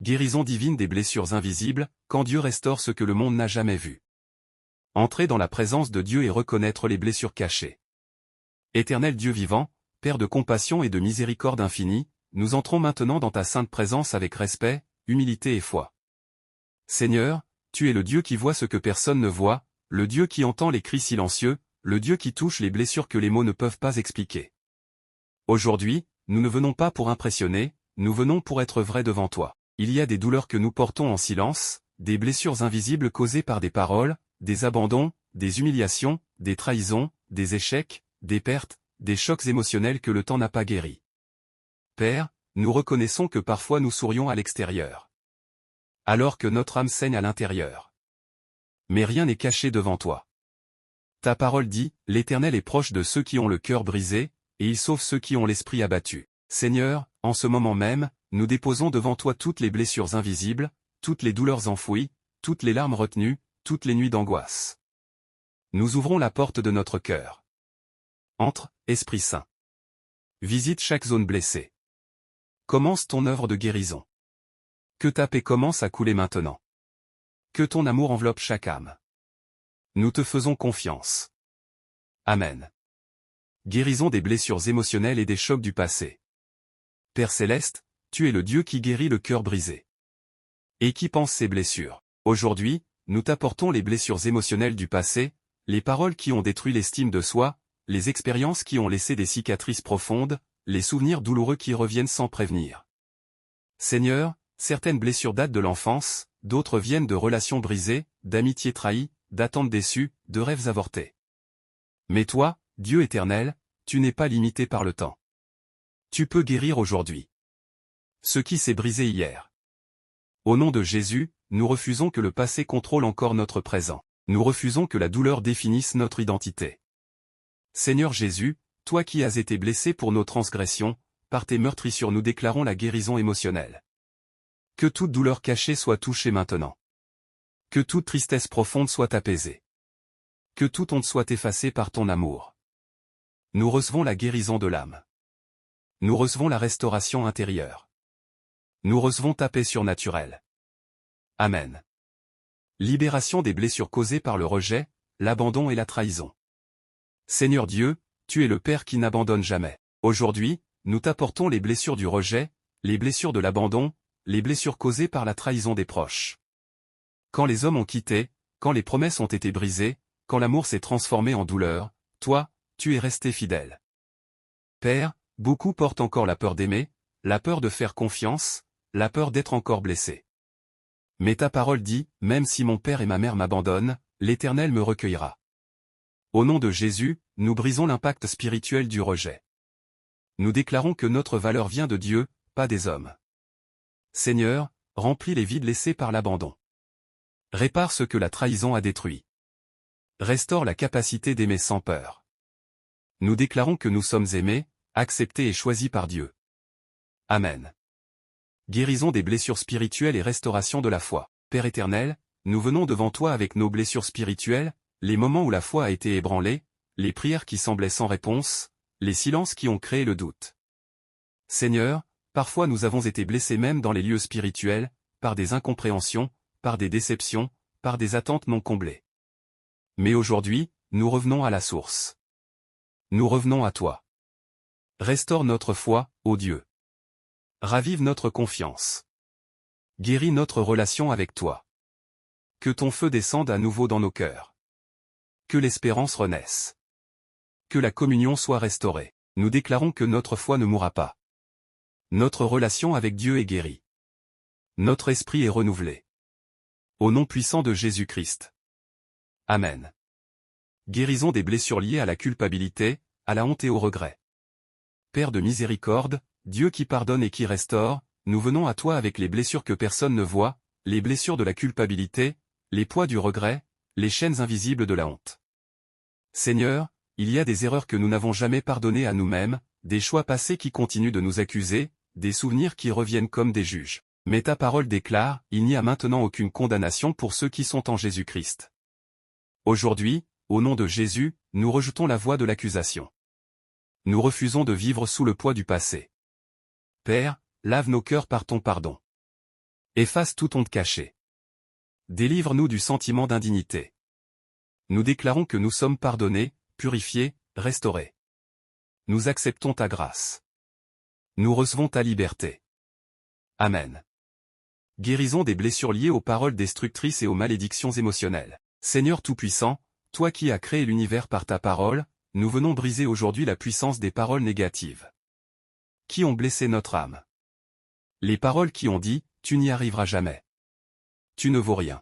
Guérison divine des blessures invisibles, quand Dieu restaure ce que le monde n'a jamais vu. Entrer dans la présence de Dieu et reconnaître les blessures cachées. Éternel Dieu vivant, Père de compassion et de miséricorde infinie, nous entrons maintenant dans ta sainte présence avec respect, humilité et foi. Seigneur, tu es le Dieu qui voit ce que personne ne voit, le Dieu qui entend les cris silencieux, le Dieu qui touche les blessures que les mots ne peuvent pas expliquer. Aujourd'hui, nous ne venons pas pour impressionner, nous venons pour être vrais devant toi. Il y a des douleurs que nous portons en silence, des blessures invisibles causées par des paroles, des abandons, des humiliations, des trahisons, des échecs, des pertes, des chocs émotionnels que le temps n'a pas guéris. Père, nous reconnaissons que parfois nous sourions à l'extérieur, alors que notre âme saigne à l'intérieur. Mais rien n'est caché devant toi. Ta parole dit, l'Éternel est proche de ceux qui ont le cœur brisé, et il sauve ceux qui ont l'esprit abattu. Seigneur, en ce moment même, nous déposons devant toi toutes les blessures invisibles, toutes les douleurs enfouies, toutes les larmes retenues, toutes les nuits d'angoisse. Nous ouvrons la porte de notre cœur. Entre, Esprit Saint. Visite chaque zone blessée. Commence ton œuvre de guérison. Que ta paix commence à couler maintenant. Que ton amour enveloppe chaque âme. Nous te faisons confiance. Amen. Guérison des blessures émotionnelles et des chocs du passé. Père Céleste, tu es le Dieu qui guérit le cœur brisé. Et qui pense ces blessures. Aujourd'hui, nous t'apportons les blessures émotionnelles du passé, les paroles qui ont détruit l'estime de soi, les expériences qui ont laissé des cicatrices profondes, les souvenirs douloureux qui reviennent sans prévenir. Seigneur, certaines blessures datent de l'enfance, d'autres viennent de relations brisées, d'amitiés trahies, d'attentes déçues, de rêves avortés. Mais toi, Dieu éternel, tu n'es pas limité par le temps. Tu peux guérir aujourd'hui ce qui s'est brisé hier. Au nom de Jésus, nous refusons que le passé contrôle encore notre présent. Nous refusons que la douleur définisse notre identité. Seigneur Jésus, toi qui as été blessé pour nos transgressions, par tes meurtrissures nous déclarons la guérison émotionnelle. Que toute douleur cachée soit touchée maintenant. Que toute tristesse profonde soit apaisée. Que toute honte soit effacée par ton amour. Nous recevons la guérison de l'âme. Nous recevons la restauration intérieure. Nous recevons ta paix surnaturelle. Amen. Libération des blessures causées par le rejet, l'abandon et la trahison. Seigneur Dieu, tu es le Père qui n'abandonne jamais. Aujourd'hui, nous t'apportons les blessures du rejet, les blessures de l'abandon, les blessures causées par la trahison des proches. Quand les hommes ont quitté, quand les promesses ont été brisées, quand l'amour s'est transformé en douleur, toi, tu es resté fidèle. Père, beaucoup portent encore la peur d'aimer, la peur de faire confiance, la peur d'être encore blessé. Mais ta parole dit, même si mon père et ma mère m'abandonnent, l'Éternel me recueillera. Au nom de Jésus, nous brisons l'impact spirituel du rejet. Nous déclarons que notre valeur vient de Dieu, pas des hommes. Seigneur, remplis les vides laissés par l'abandon. Répare ce que la trahison a détruit. Restaure la capacité d'aimer sans peur. Nous déclarons que nous sommes aimés, acceptés et choisis par Dieu. Amen. Guérison des blessures spirituelles et restauration de la foi. Père éternel, nous venons devant toi avec nos blessures spirituelles, les moments où la foi a été ébranlée, les prières qui semblaient sans réponse, les silences qui ont créé le doute. Seigneur, parfois nous avons été blessés même dans les lieux spirituels, par des incompréhensions, par des déceptions, par des attentes non comblées. Mais aujourd'hui, nous revenons à la source. Nous revenons à toi. Restaure notre foi, ô Dieu. Ravive notre confiance. Guéris notre relation avec toi. Que ton feu descende à nouveau dans nos cœurs. Que l'espérance renaisse. Que la communion soit restaurée. Nous déclarons que notre foi ne mourra pas. Notre relation avec Dieu est guérie. Notre esprit est renouvelé. Au nom puissant de Jésus-Christ. Amen. Guérison des blessures liées à la culpabilité, à la honte et au regret. Père de miséricorde, Dieu qui pardonne et qui restaure, nous venons à toi avec les blessures que personne ne voit, les blessures de la culpabilité, les poids du regret, les chaînes invisibles de la honte. Seigneur, il y a des erreurs que nous n'avons jamais pardonnées à nous-mêmes, des choix passés qui continuent de nous accuser, des souvenirs qui reviennent comme des juges. Mais ta parole déclare, il n'y a maintenant aucune condamnation pour ceux qui sont en Jésus-Christ. Aujourd'hui, au nom de Jésus, nous rejetons la voix de l'accusation. Nous refusons de vivre sous le poids du passé. Père, lave nos cœurs par ton pardon. Efface toute honte cachée. Délivre-nous du sentiment d'indignité. Nous déclarons que nous sommes pardonnés, purifiés, restaurés. Nous acceptons ta grâce. Nous recevons ta liberté. Amen. Guérison des blessures liées aux paroles destructrices et aux malédictions émotionnelles. Seigneur Tout-Puissant, toi qui as créé l'univers par ta parole, nous venons briser aujourd'hui la puissance des paroles négatives. Qui ont blessé notre âme? Les paroles qui ont dit, tu n'y arriveras jamais. Tu ne vaux rien.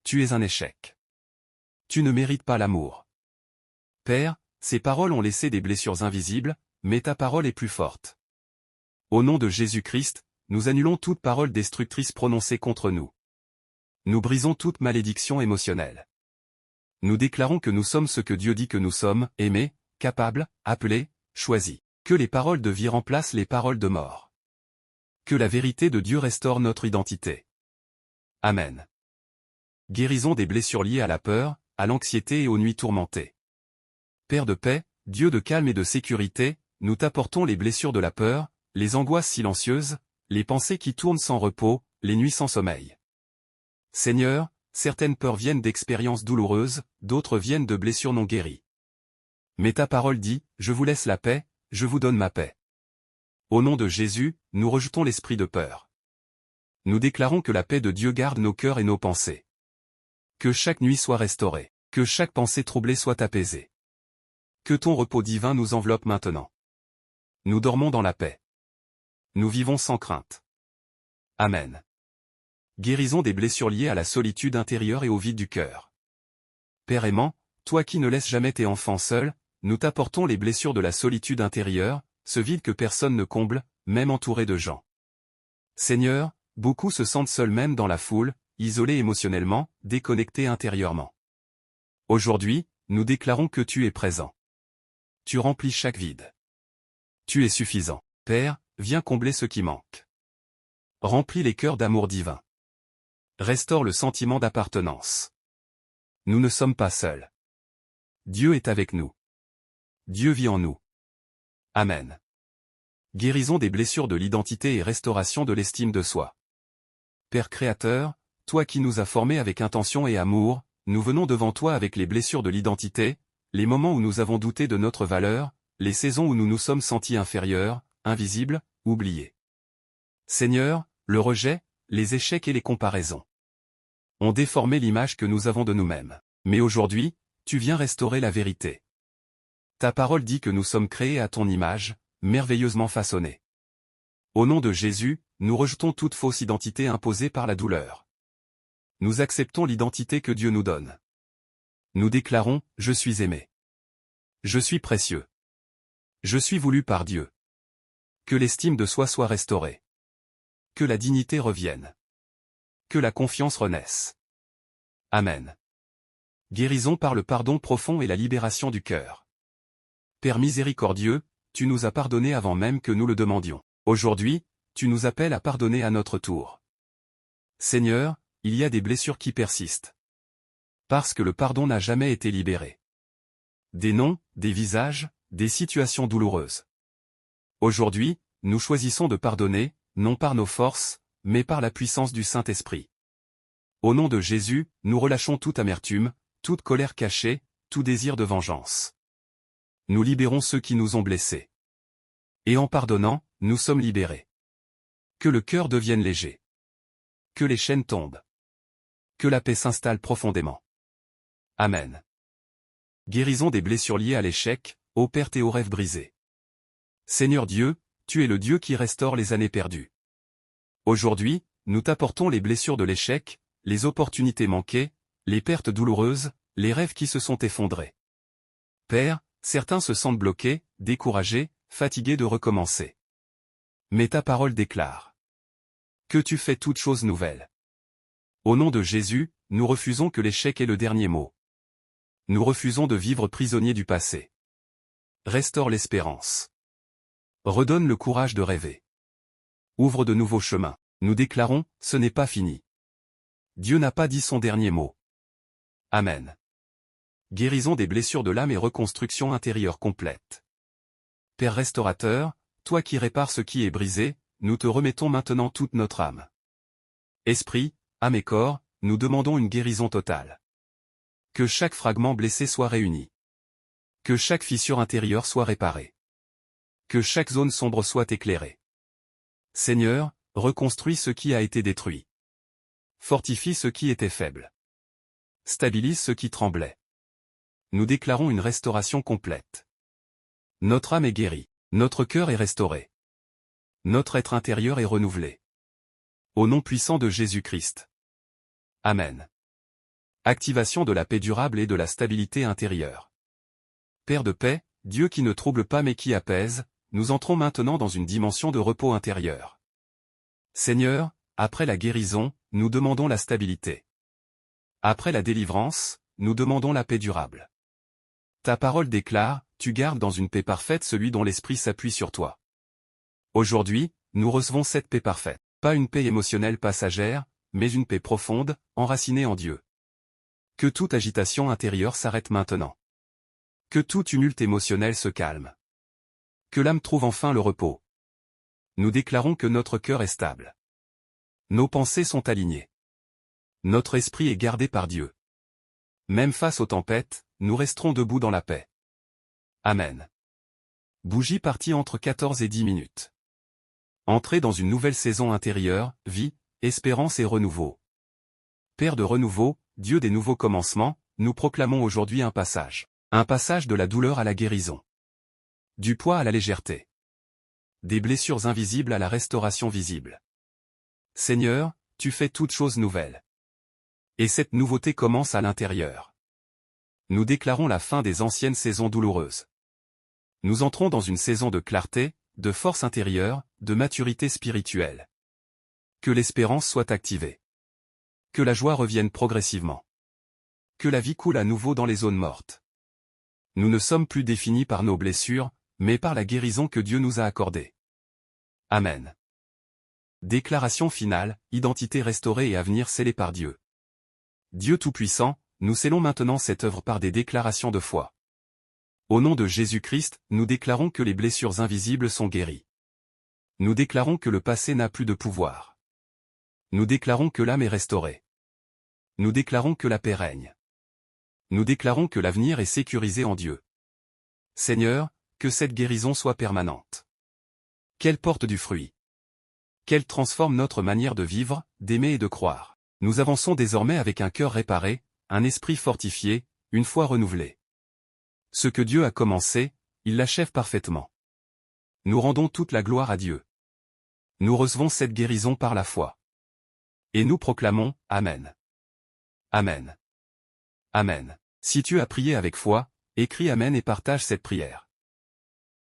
Tu es un échec. Tu ne mérites pas l'amour. Père, ces paroles ont laissé des blessures invisibles, mais ta parole est plus forte. Au nom de Jésus-Christ, nous annulons toute parole destructrice prononcée contre nous. Nous brisons toute malédiction émotionnelle. Nous déclarons que nous sommes ce que Dieu dit que nous sommes, aimés, capables, appelés, choisis. Que les paroles de vie remplacent les paroles de mort. Que la vérité de Dieu restaure notre identité. Amen. Guérison des blessures liées à la peur, à l'anxiété et aux nuits tourmentées. Père de paix, Dieu de calme et de sécurité, nous t'apportons les blessures de la peur, les angoisses silencieuses, les pensées qui tournent sans repos, les nuits sans sommeil. Seigneur, certaines peurs viennent d'expériences douloureuses, d'autres viennent de blessures non guéries. Mais ta parole dit, je vous laisse la paix, je vous donne ma paix. Au nom de Jésus, nous rejetons l'esprit de peur. Nous déclarons que la paix de Dieu garde nos cœurs et nos pensées. Que chaque nuit soit restaurée, que chaque pensée troublée soit apaisée. Que ton repos divin nous enveloppe maintenant. Nous dormons dans la paix. Nous vivons sans crainte. Amen. Guérison des blessures liées à la solitude intérieure et au vide du cœur. Père aimant, toi qui ne laisses jamais tes enfants seuls, nous t'apportons les blessures de la solitude intérieure, ce vide que personne ne comble, même entouré de gens. Seigneur, beaucoup se sentent seuls même dans la foule, isolés émotionnellement, déconnectés intérieurement. Aujourd'hui, nous déclarons que tu es présent. Tu remplis chaque vide. Tu es suffisant. Père, viens combler ce qui manque. Remplis les cœurs d'amour divin. Restaure le sentiment d'appartenance. Nous ne sommes pas seuls. Dieu est avec nous. Dieu vit en nous. Amen. Guérison des blessures de l'identité et restauration de l'estime de soi. Père Créateur, toi qui nous as formés avec intention et amour, nous venons devant toi avec les blessures de l'identité, les moments où nous avons douté de notre valeur, les saisons où nous nous sommes sentis inférieurs, invisibles, oubliés. Seigneur, le rejet, les échecs et les comparaisons ont déformé l'image que nous avons de nous-mêmes. Mais aujourd'hui, tu viens restaurer la vérité. Ta parole dit que nous sommes créés à ton image, merveilleusement façonnés. Au nom de Jésus, nous rejetons toute fausse identité imposée par la douleur. Nous acceptons l'identité que Dieu nous donne. Nous déclarons, je suis aimé. Je suis précieux. Je suis voulu par Dieu. Que l'estime de soi soit restaurée. Que la dignité revienne. Que la confiance renaisse. Amen. Guérison par le pardon profond et la libération du cœur. Père miséricordieux, tu nous as pardonné avant même que nous le demandions. Aujourd'hui, tu nous appelles à pardonner à notre tour. Seigneur, il y a des blessures qui persistent. Parce que le pardon n'a jamais été libéré. Des noms, des visages, des situations douloureuses. Aujourd'hui, nous choisissons de pardonner, non par nos forces, mais par la puissance du Saint-Esprit. Au nom de Jésus, nous relâchons toute amertume, toute colère cachée, tout désir de vengeance. Nous libérons ceux qui nous ont blessés. Et en pardonnant, nous sommes libérés. Que le cœur devienne léger. Que les chaînes tombent. Que la paix s'installe profondément. Amen. Guérison des blessures liées à l'échec, aux pertes et aux rêves brisés. Seigneur Dieu, tu es le Dieu qui restaure les années perdues. Aujourd'hui, nous t'apportons les blessures de l'échec, les opportunités manquées, les pertes douloureuses, les rêves qui se sont effondrés. Père, certains se sentent bloqués, découragés, fatigués de recommencer. Mais ta parole déclare que tu fais toutes choses nouvelles. Au nom de Jésus, nous refusons que l'échec ait le dernier mot. Nous refusons de vivre prisonniers du passé. Restaure l'espérance. Redonne le courage de rêver. Ouvre de nouveaux chemins. Nous déclarons, ce n'est pas fini. Dieu n'a pas dit son dernier mot. Amen. Guérison des blessures de l'âme et reconstruction intérieure complète. Père restaurateur, toi qui répares ce qui est brisé, nous te remettons maintenant toute notre âme. Esprit, âme et corps, nous demandons une guérison totale. Que chaque fragment blessé soit réuni. Que chaque fissure intérieure soit réparée. Que chaque zone sombre soit éclairée. Seigneur, reconstruis ce qui a été détruit. Fortifie ce qui était faible. Stabilise ce qui tremblait. Nous déclarons une restauration complète. Notre âme est guérie. Notre cœur est restauré. Notre être intérieur est renouvelé. Au nom puissant de Jésus-Christ. Amen. Activation de la paix durable et de la stabilité intérieure. Père de paix, Dieu qui ne trouble pas mais qui apaise, nous entrons maintenant dans une dimension de repos intérieur. Seigneur, après la guérison, nous demandons la stabilité. Après la délivrance, nous demandons la paix durable. Ta parole déclare, tu gardes dans une paix parfaite celui dont l'esprit s'appuie sur toi. Aujourd'hui, nous recevons cette paix parfaite. Pas une paix émotionnelle passagère, mais une paix profonde, enracinée en Dieu. Que toute agitation intérieure s'arrête maintenant. Que tout tumulte émotionnel se calme. Que l'âme trouve enfin le repos. Nous déclarons que notre cœur est stable. Nos pensées sont alignées. Notre esprit est gardé par Dieu. Même face aux tempêtes, nous resterons debout dans la paix. Amen. Bougie partie entre 14 et 10 minutes. Entrez dans une nouvelle saison intérieure, vie, espérance et renouveau. Père de renouveau, Dieu des nouveaux commencements, nous proclamons aujourd'hui un passage. Un passage de la douleur à la guérison. Du poids à la légèreté. Des blessures invisibles à la restauration visible. Seigneur, tu fais toutes choses nouvelles. Et cette nouveauté commence à l'intérieur. Nous déclarons la fin des anciennes saisons douloureuses. Nous entrons dans une saison de clarté, de force intérieure, de maturité spirituelle. Que l'espérance soit activée. Que la joie revienne progressivement. Que la vie coule à nouveau dans les zones mortes. Nous ne sommes plus définis par nos blessures, mais par la guérison que Dieu nous a accordée. Amen. Déclaration finale, identité restaurée et avenir scellé par Dieu. Dieu Tout-Puissant, nous scellons maintenant cette œuvre par des déclarations de foi. Au nom de Jésus-Christ, nous déclarons que les blessures invisibles sont guéries. Nous déclarons que le passé n'a plus de pouvoir. Nous déclarons que l'âme est restaurée. Nous déclarons que la paix règne. Nous déclarons que l'avenir est sécurisé en Dieu. Seigneur, que cette guérison soit permanente. Qu'elle porte du fruit. Qu'elle transforme notre manière de vivre, d'aimer et de croire. Nous avançons désormais avec un cœur réparé, un esprit fortifié, une foi renouvelée. Ce que Dieu a commencé, il l'achève parfaitement. Nous rendons toute la gloire à Dieu. Nous recevons cette guérison par la foi. Et nous proclamons, Amen. Amen. Amen. Si tu as prié avec foi, écris Amen et partage cette prière.